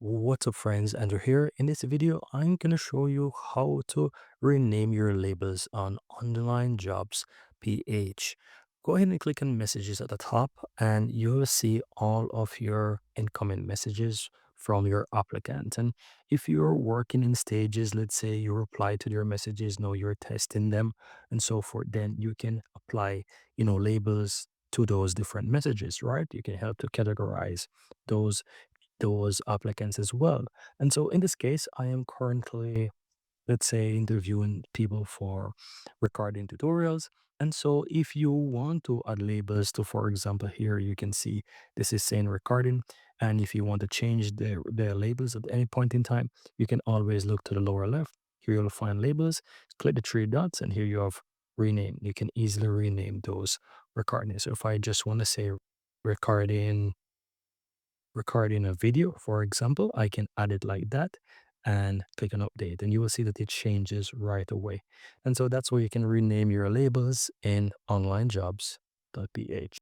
What's up, friends? Andrew here. In this video, I'm going to show you how to rename your labels on OnlineJobs.ph. Go ahead and click on messages at the top, and you will see all of your incoming messages from your applicant. And if you're working in stages, let's say you reply to their messages, now you're testing them and so forth, then you can apply, labels to those different messages, right? You can help to categorize those applicants as well. And so in this case, I am currently, let's say, interviewing people for recording tutorials. And so if you want to add labels to, for example, here you can see this is saying recording. And if you want to change the labels at any point in time, you can always look to the lower left. Here you'll find labels, click the three dots, and here you have rename. You can easily rename those recordings. So if I just want to say recording recording a video, for example, I can add it like that and click on update, and you will see that it changes right away. And so that's where you can rename your labels in onlinejobs.ph.